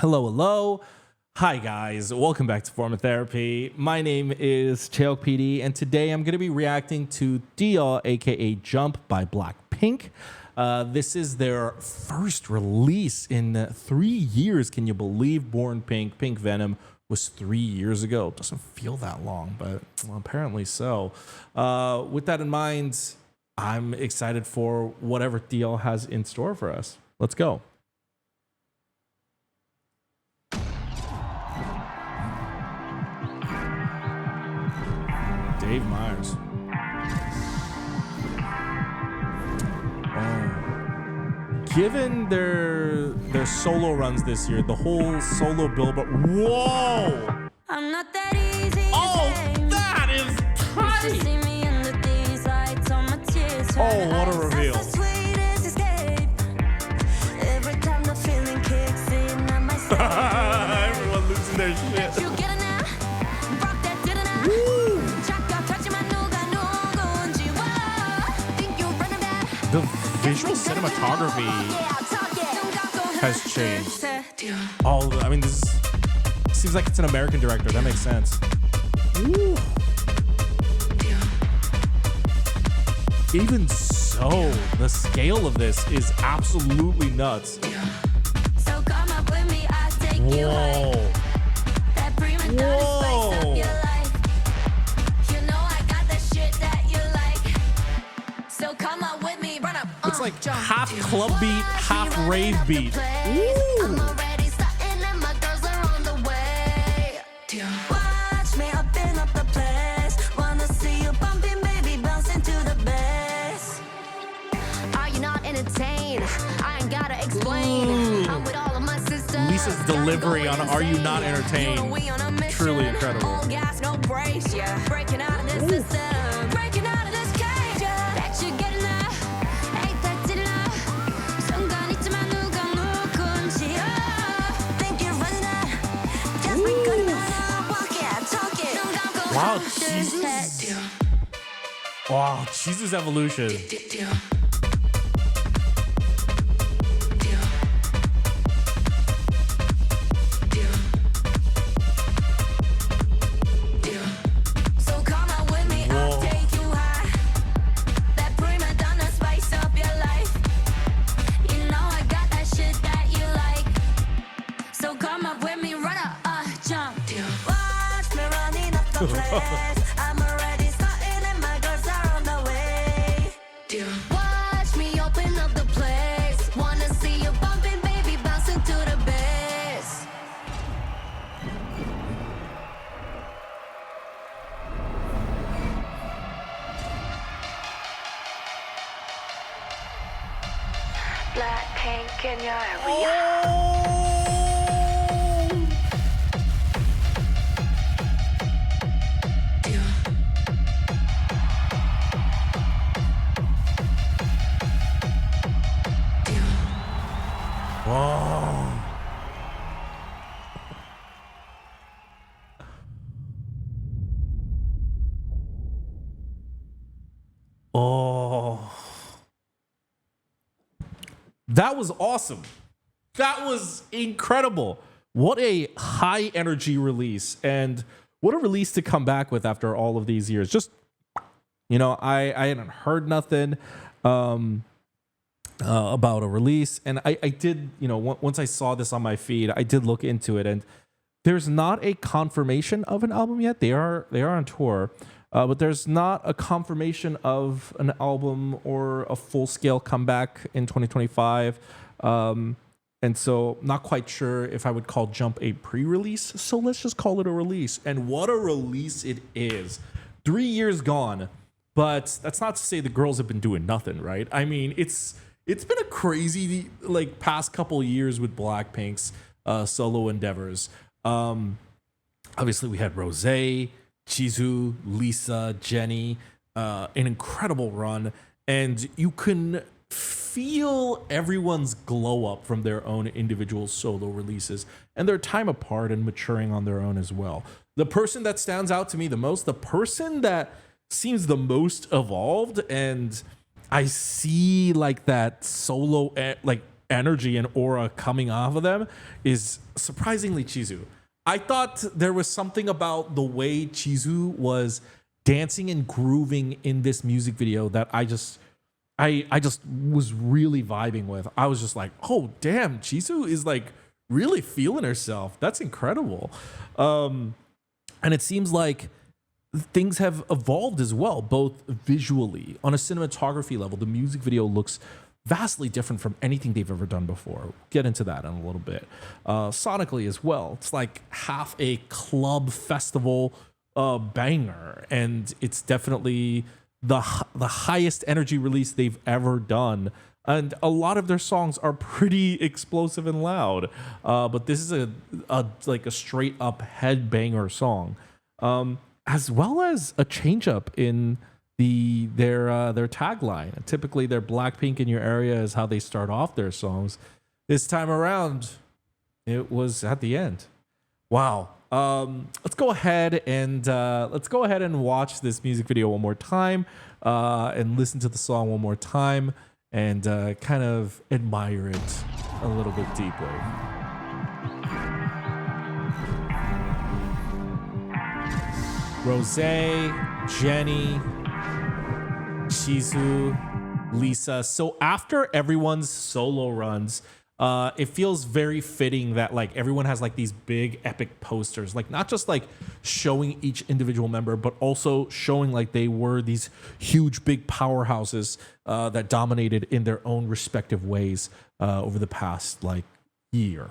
Hello, hello. Hi, guys. Welcome back to Form of Therapy. My name is Cheok PD, and today I'm going to be reacting to Dia, aka Jump by BLACKPINK. This is their first release in 3 years. Can you believe Born Pink, Pink Venom was 3 years ago? It doesn't feel that long, but well, apparently so. With that in mind, I'm excited for whatever Dia has in store for us. Let's go. Dave Myers. Given their solo runs this year, the whole solo billboard. Whoa! I'm not that easy. Oh, that is tight! Oh, what a reveal! Everyone losing their shit. The visual cinematography has changed. Oh, I mean, this seems like it's an American director. That makes sense. Ooh. Even so, the scale of this is absolutely nuts. Whoa. Whoa. It's like half club beat, half rave beat. Ooh. Lisa's delivery on Are You Not Entertained? Truly incredible. Ooh. Wow, Jesus. Wow, Jesus evolution. I'm already starting and my girls are on the way. Watch me open up the place. Wanna see you bumping, baby, bouncing to the bass. Blackpink in your area. Whoa. Oh. That was awesome. That was incredible. What a high energy release, and what a release to come back with after all of these years. Just, I hadn't heard nothing about a release, and I did, once I saw this on my feed, I did look into it, and there's not a confirmation of an album yet. They are on tour, but there's not a confirmation of an album or a full scale comeback in 2025. And so not quite sure if I would call Jump a pre-release. So let's just call it a release. And what a release it is. 3 years gone, but that's not to say the girls have been doing nothing, right? I mean, it's been a crazy past couple years with Blackpink's solo endeavors. Obviously, we had Rosé, Jisoo, Lisa, Jennie, an incredible run, and you can feel everyone's glow up from their own individual solo releases and their time apart and maturing on their own as well. The person that stands out to me the most, the person that seems the most evolved, and I see that solo energy and aura coming off of them is surprisingly Chizu. I thought there was something about the way Chizu was dancing and grooving in this music video that I just was really vibing with. I was just like, oh damn, Chizu is like really feeling herself. That's incredible. And it seems like things have evolved as well, both visually. On a cinematography level, the music video looks vastly different from anything they've ever done before. We'll get into that in a little bit. Sonically as well, it's like half a club festival banger, and it's definitely the highest energy release they've ever done. And a lot of their songs are pretty explosive and loud, but this is a like a straight up headbanger song, as well as a change up in their tagline. Typically, their BLACKPINK in your area is how they start off their songs. This time around, it was at the end. Wow. Let's go ahead and watch this music video one more time, and listen to the song one more time, and kind of admire it a little bit deeply. Rose, Jenny, Chizu, Lisa. So after everyone's solo runs, it feels very fitting that like everyone has like these big epic posters, like not just like showing each individual member, but also showing like they were these huge big powerhouses that dominated in their own respective ways over the past like year.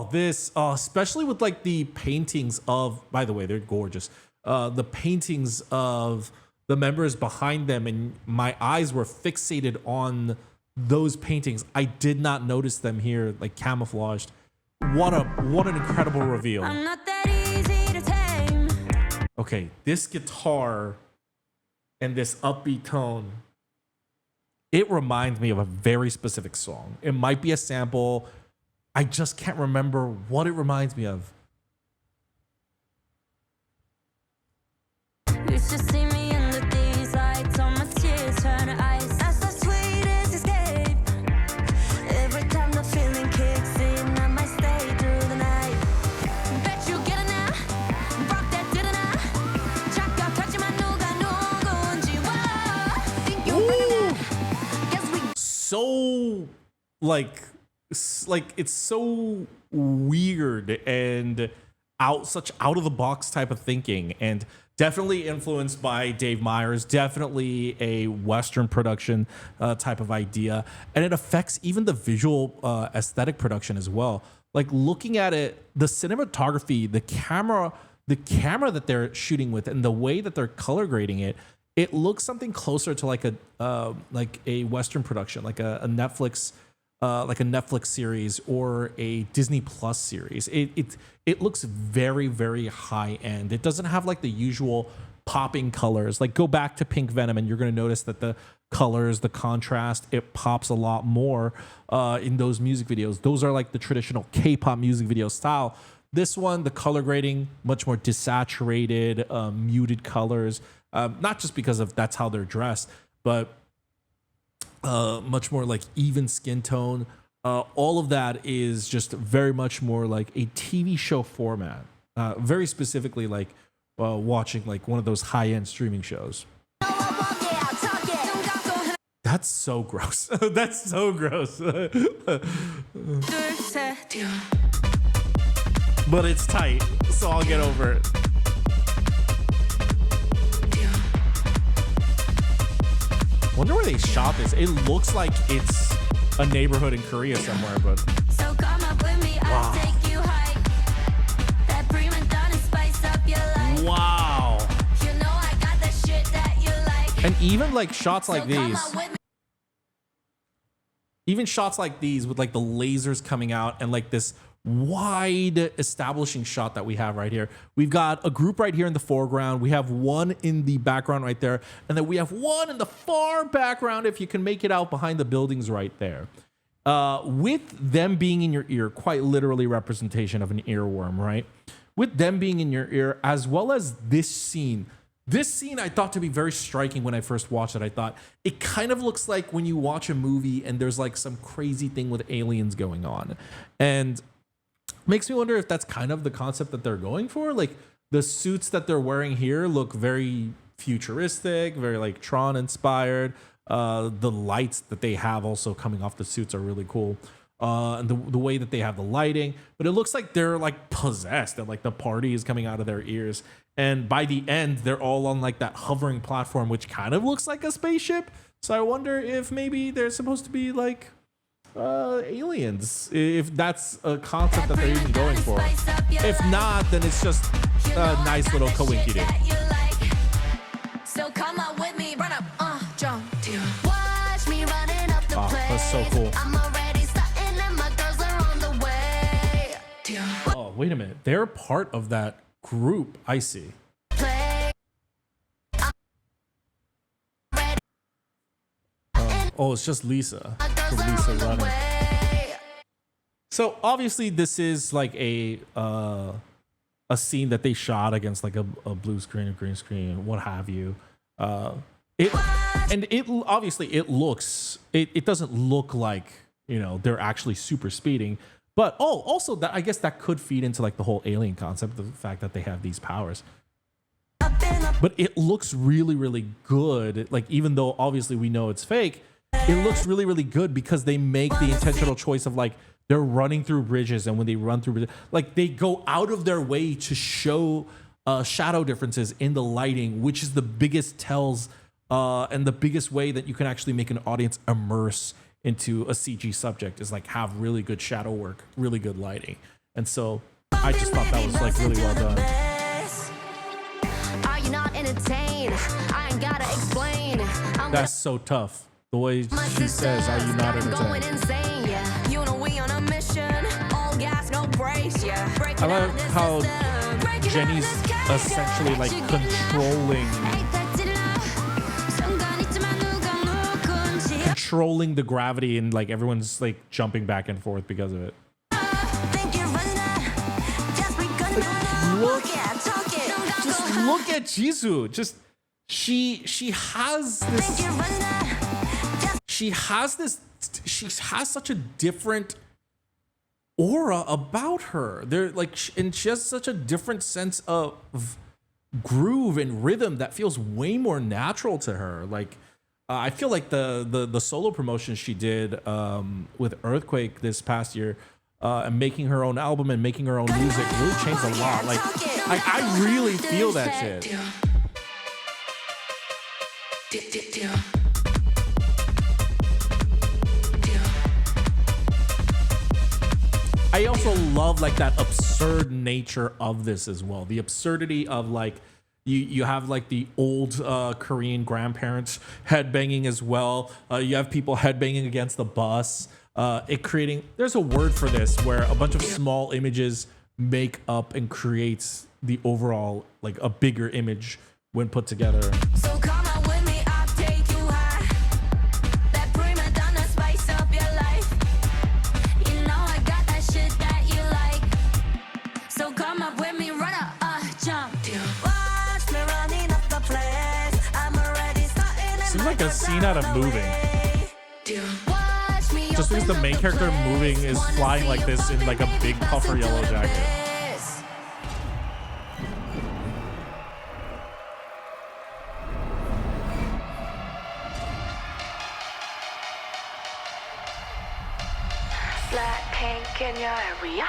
This, especially with like the paintings of, by the way, they're gorgeous. The paintings of the members behind them, and my eyes were fixated on those paintings. I did not notice them here, like camouflaged. What an incredible reveal. I'm not that easy to tame. Okay, this guitar and this upbeat tone, it reminds me of a very specific song. It might be a sample. I just can't remember what it reminds me of. You should see me in the these lights, all my tears turn to ice. That's the sweetest escape. Every time the feeling kicks in, I might stay through the night. Bet you get it now. Rock that did it now. Jack, touching my nuga, think you bring it. Guess we So like it's so weird and such out of the box type of thinking, and definitely influenced by Dave Meyers, definitely a Western production type of idea, and it affects even the visual aesthetic production as well. Like looking at it, the cinematography, the camera that they're shooting with, and the way that they're color grading it, it looks something closer to like a Western production, like a Netflix. Like a Netflix series or a Disney Plus series. It looks very, very high end. It doesn't have like the usual popping colors. Like go back to Pink Venom and you're going to notice that the colors, the contrast, it pops a lot more in those music videos. Those are like the traditional K-pop music video style. This one, the color grading, much more desaturated, muted colors. Not just because of that's how they're dressed, but much more like even skin tone. All of that is just very much more like a TV show format. Very specifically like watching like one of those high-end streaming shows. That's so gross. That's so gross. But it's tight, so I'll get over it. Wonder where they shot this. It looks like it's a neighborhood in Korea somewhere, but So come up with me, I'll take you high. That prima donna spice up your life. wow. You know I got that shit that you like. And even like shots like So come these, up with me. even shots like these with like the lasers coming out and like this wide establishing shot that we have right here. We've got a group right here in the foreground. We have one in the background right there. And then we have one in the far background, if you can make it out behind the buildings right there. With them being in your ear, quite literally representation of an earworm, right? With them being in your ear, as well as this scene, This scene I thought to be very striking when I first watched it. I thought it kind of looks like when you watch a movie and there's like some crazy thing with aliens going on. And makes me wonder if that's kind of the concept that they're going for. Like the suits that they're wearing here look very futuristic, very like Tron inspired. The lights that they have also coming off the suits are really cool. And the way that they have the lighting, but it looks like they're like possessed and like the party is coming out of their ears. And by the end, they're all on like that hovering platform, which kind of looks like a spaceship. So I wonder if maybe they're supposed to be like aliens, if that's a concept that they're even going for. If not, then it's just a nice little coinky-dink. So come on with me, run up, jump. Watch me running up the place. That's so cool. I'm already starting and my girls are on the way. Oh, wait a minute. They're part of that group. I see. Oh, it's just Lisa. Lisa running. So obviously this is like a scene that they shot against like a blue screen, a green screen, what have you. It obviously it doesn't look like, you know, they're actually super speeding. But also that I guess that could feed into like the whole alien concept, the fact that they have these powers. But it looks really, really good. Like even though obviously we know it's fake, it looks really, really good because they make the intentional choice of like they're running through bridges, and when they run through bridges, like they go out of their way to show shadow differences in the lighting, which is the biggest tells and the biggest way that you can actually make an audience immerse into a CG subject is like have really good shadow work, really good lighting. And so I just thought that was like really well done. Are you not entertained? I ain't gotta explain. That's so tough. The way she says, "Are you not entertained?" You know we on a mission. All gas, no brakes. Yeah. I love how Jenny's essentially like controlling the gravity, and like everyone's like jumping back and forth because of it. Look at Jisoo. Just she has such a different aura about her. They're like, and she has such a different sense of groove and rhythm that feels way more natural to her. Like I feel like the solo promotion she did with Earthquake this past year, and making her own album and making her own music really changed a lot. Like I really feel that shit. I also love like that absurd nature of this as well. The absurdity of like you have like the old Korean grandparents headbanging as well. You have people headbanging against the bus. There's a word for this where a bunch of small images make up and creates the overall like a bigger image when put together. So come on with me, I'll take you high. That prima donna spice up your life. You know I got that shit that you like. So come up with me, run up, jump. Watch me running up the place. I'm already starting. Seems like a scene out of moving. Just because the main character moving is flying like this in like a big puffer yellow jacket. BLACKPINK in your area.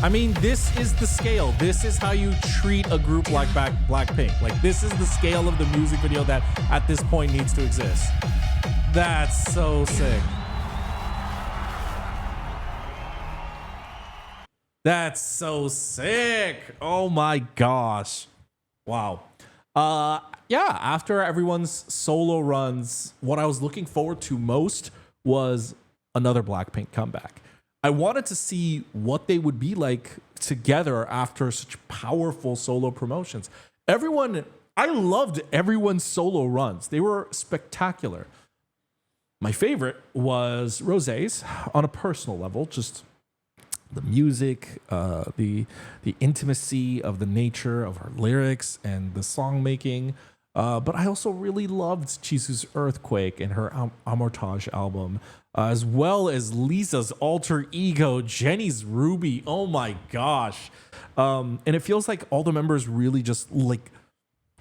I mean, this is the scale. This is how you treat a group like BLACKPINK. Like, this is the scale of the music video that at this point needs to exist. That's so sick. That's so sick. Oh my gosh. Wow. Yeah, after everyone's solo runs, what I was looking forward to most was another BLACKPINK comeback. I wanted to see what they would be like together after such powerful solo promotions. I loved everyone's solo runs. They were spectacular. My favorite was Rosé's on a personal level, just the music, the intimacy of the nature of her lyrics and the song making. But I also really loved Chisu's Earthquake and her Amortage album, as well as Lisa's alter ego, Jenny's Ruby. Oh my gosh. And it feels like all the members really just like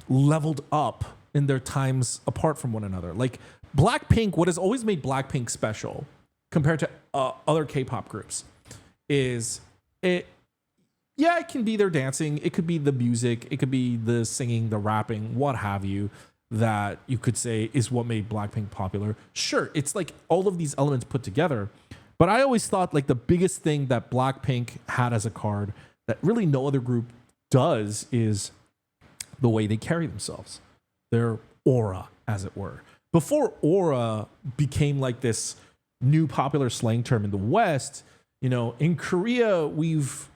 leveled up in their times apart from one another. Like BLACKPINK, what has always made BLACKPINK special compared to other K-pop groups is it can be their dancing, it could be the music, it could be the singing, the rapping, what have you, that you could say is what made BLACKPINK popular. Sure, it's like all of these elements put together, but I always thought like the biggest thing that BLACKPINK had as a card that really no other group does is the way they carry themselves, their aura, as it were. Before aura became like this new popular slang term in the West, you know, in Korea, we've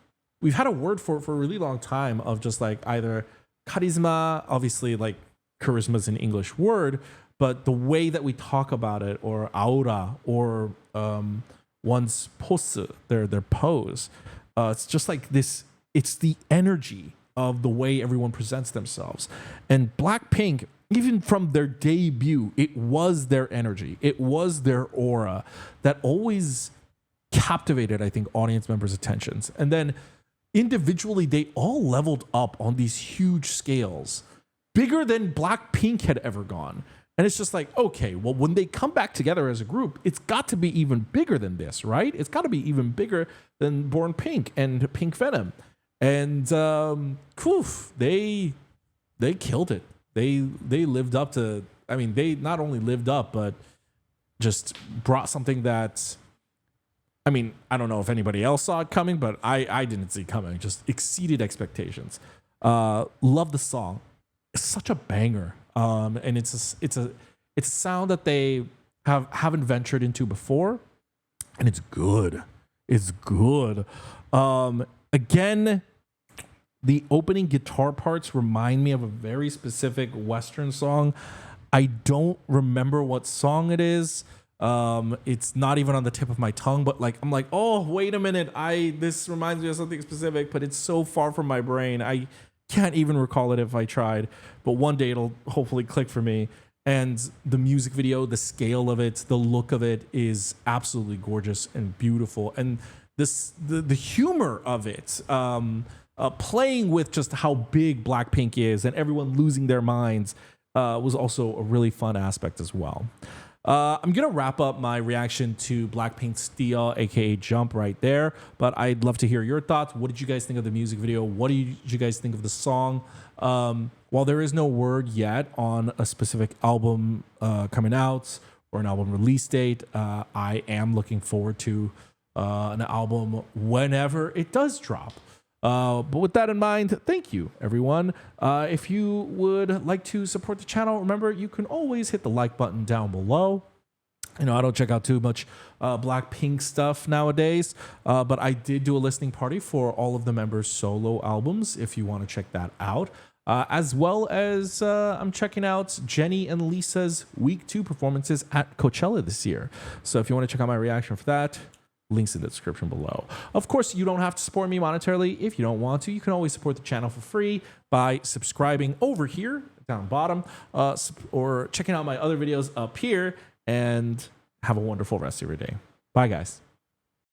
had a word for it for a really long time of just like either charisma, obviously like charisma is an English word, but the way that we talk about it, or aura, or one's pose, their pose, it's just like this, it's the energy of the way everyone presents themselves. And BLACKPINK, even from their debut, it was their energy, it was their aura that always captivated, I think, audience members' attentions. And then individually, they all leveled up on these huge scales, bigger than BLACKPINK had ever gone. And it's just like, okay, well, when they come back together as a group, it's got to be even bigger than this, right? It's got to be even bigger than Born Pink and Pink Venom. And they killed it. They lived up to, I mean, they not only lived up, but just brought something that, I mean, I don't know if anybody else saw it coming, but I didn't see it coming. Just exceeded expectations. Love the song. It's such a banger. And it's a sound that they haven't ventured into before, and it's good. It's good. Again, the opening guitar parts remind me of a very specific Western song. I don't remember what song it is. It's not even on the tip of my tongue, but like I'm like, oh, wait a minute, this reminds me of something specific, but it's so far from my brain. I can't even recall it if I tried, but one day it'll hopefully click for me. And the music video, the scale of it, the look of it is absolutely gorgeous and beautiful. And the humor of it, playing with just how big BLACKPINK is and everyone losing their minds, was also a really fun aspect as well. I'm going to wrap up my reaction to BLACKPINK's Steal, aka Jump, right there. But I'd love to hear your thoughts. What did you guys think of the music video? What did you guys think of the song? While there is no word yet on a specific album coming out or an album release date, I am looking forward to an album whenever it does drop. But with that in mind, thank you, everyone. If you would like to support the channel, remember, you can always hit the like button down below. You know, I don't check out too much BLACKPINK stuff nowadays, but I did do a listening party for all of the members' solo albums, if you want to check that out. As well as I'm checking out Jenny and Lisa's Week 2 performances at Coachella this year. So if you want to check out my reaction for that, links in the description below. Of course, you don't have to support me monetarily if you don't want to. You can always support the channel for free by subscribing over here down bottom, or checking out my other videos up here, and have a wonderful rest of your day. Bye, guys.